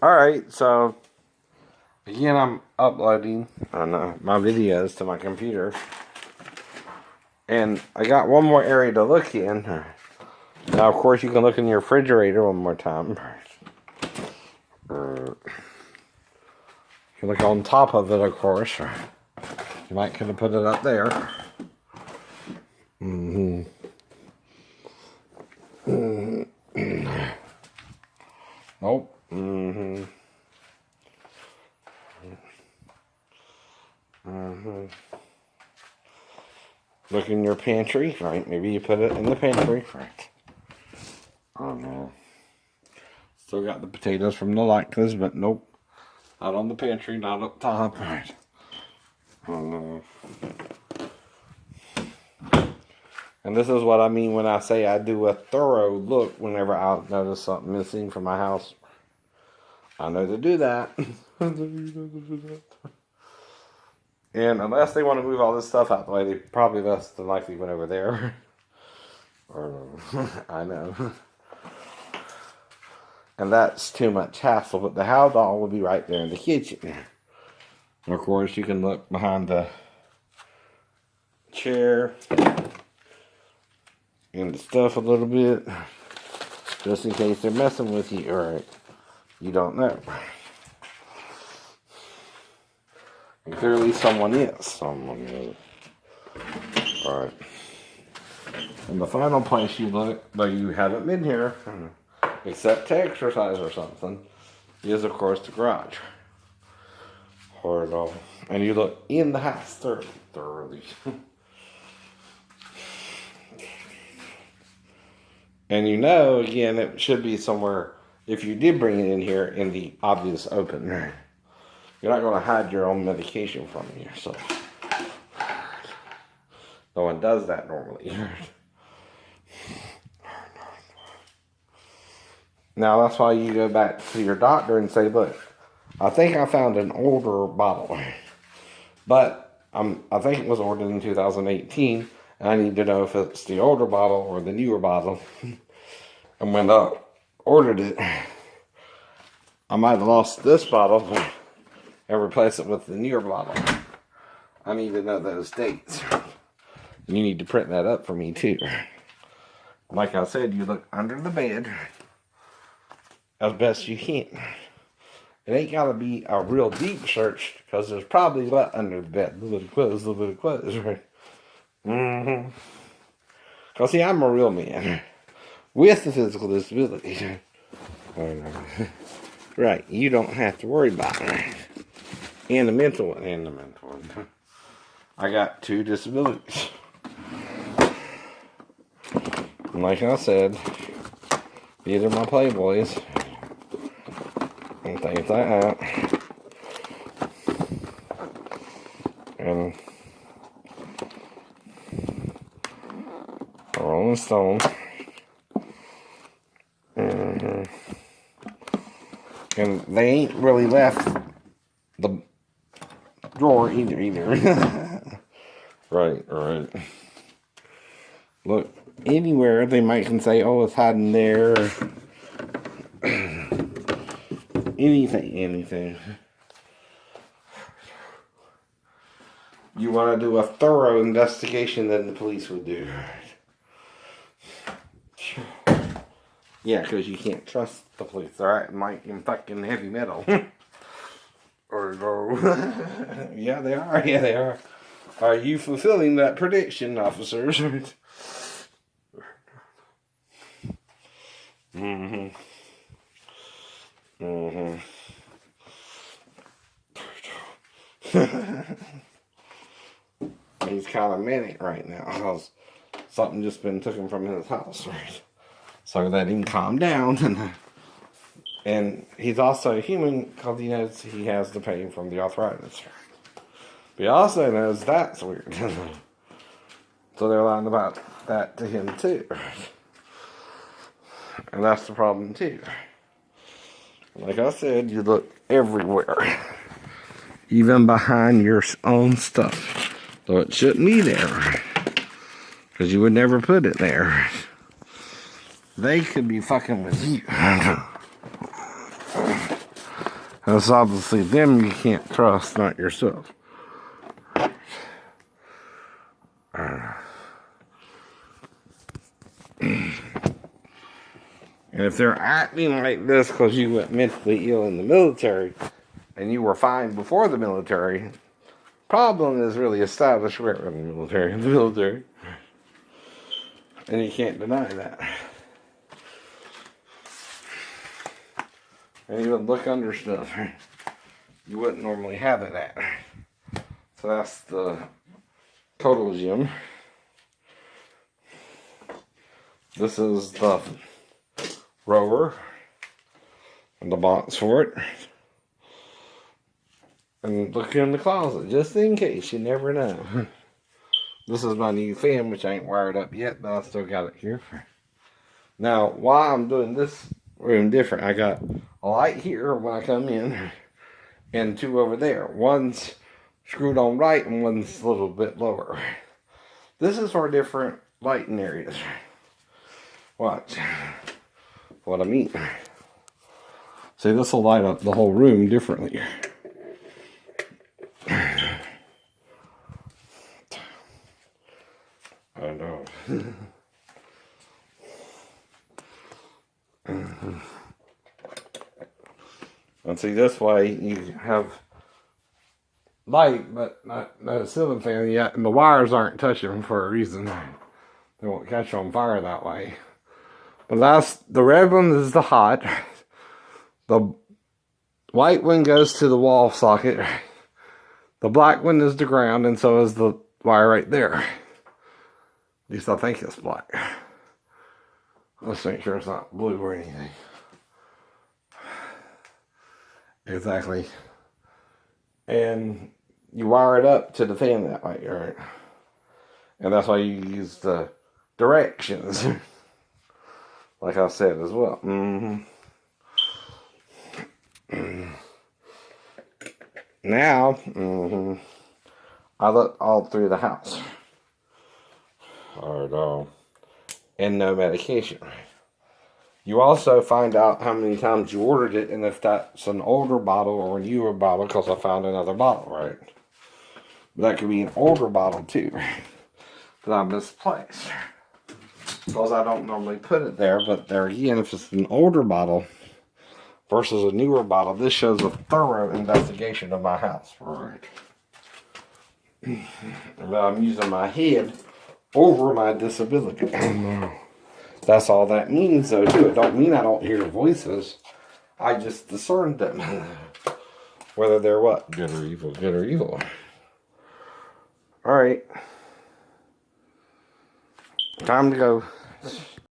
Alright, so again, I'm uploading my videos to my computer. And I got one more area to look in. Now, of course, you can look in your refrigerator one more time. You can look on top of it, of course. You might could have put it up there. Nope. Look in your pantry, right? Maybe you put it in the pantry, right? Oh no. Still got the potatoes from the Lactas, but nope. Not on the pantry, not up top, right? Oh no. And this is what I mean when I say I do a thorough look whenever I notice something missing from my house. I know to do that. And unless they want to move all this stuff out the way, they probably less than likely went over there. Or I know. And that's too much hassle, but the How doll will be right there in the kitchen. And of course, you can look behind the chair and the stuff a little bit, just in case they're messing with you, or you don't know. And clearly someone is. Alright. And the final place you look, though you haven't been here, except to exercise or something, is of course the garage. And you look in the house thoroughly. And you know, again, it should be somewhere, if you did bring it in here, in the obvious open. You're not going to hide your own medication from yourself. No one does that normally. Now, that's why you go back to your doctor and say, look, I think I found an older bottle. But I think it was ordered in 2018. And I need to know if it's the older bottle or the newer bottle. And when I ordered it, I might have lost this bottle and replaced it with the newer bottle. I need to know those dates. And you need to print that up for me too. Like I said, you look under the bed as best you can. It ain't got to be a real deep search, because there's probably a lot under the bed. A little bit of clothes, right? Because see, I'm a real man with a physical disability. Right, you don't have to worry about it. And the mental one. I got 2 disabilities. And like I said, these are my Playboys and things like that. And Rolling Stone. And they ain't really left the drawer either. Right. Look, anywhere they might can say, oh, it's hiding there. Anything. You want to do a thorough investigation than the police would do. Yeah, because you can't trust the police. They're acting like in fucking heavy metal. Or no. Yeah, they are. Are you fulfilling that prediction, officers? He's kind of manic right now because something just been taken from his house, right? So let him calm down. And he's also human because he knows he has the pain from the arthritis. But he also knows that's weird. So they're lying about that to him too. And that's the problem too. Like I said, you look everywhere. Even behind your own stuff. So it shouldn't be there. Because you would never put it there. They could be fucking with you. That's obviously them you can't trust, not yourself. And if they're acting like this because you went mentally ill in the military and you were fine before the military, problem is really established where in the military. And you can't deny that. And you would look under stuff you wouldn't normally have it at. So that's the total gym. This is the rower and the box for it. And look in the closet, just in case, you never know. This is my new fan, which I ain't wired up yet, but I still got it here. Now, why I'm doing this room different, I got a light here when I come in, and two over there. One's screwed on right, and one's a little bit lower. This is for different lighting areas. Watch what I mean. See, this will light up the whole room differently. I know. And see, this way you have light, but not a ceiling fan yet, and the wires aren't touching for a reason. They won't catch on fire that way. But the red one is the hot. The white one goes to the wall socket. The black one is the ground, and so is the wire right there. At least I think it's black. Let's make sure it's not blue or anything. Exactly. And you wire it up to the fan that way, right? And that's why you use the directions. Like I said as well. Now, I look all through the house. And no medication. You also find out how many times you ordered it and if that's an older bottle or a newer bottle, because I found another bottle, right? That could be an older bottle too that I misplaced. Because I don't normally put it there, but there again, if it's an older bottle versus a newer bottle, this shows a thorough investigation of my house, right? But I'm using my head over my disability. That's all that means, though, too. It don't mean I don't hear voices. I just discern them. Whether they're what? Good or evil, good or evil. Alright. Time to go.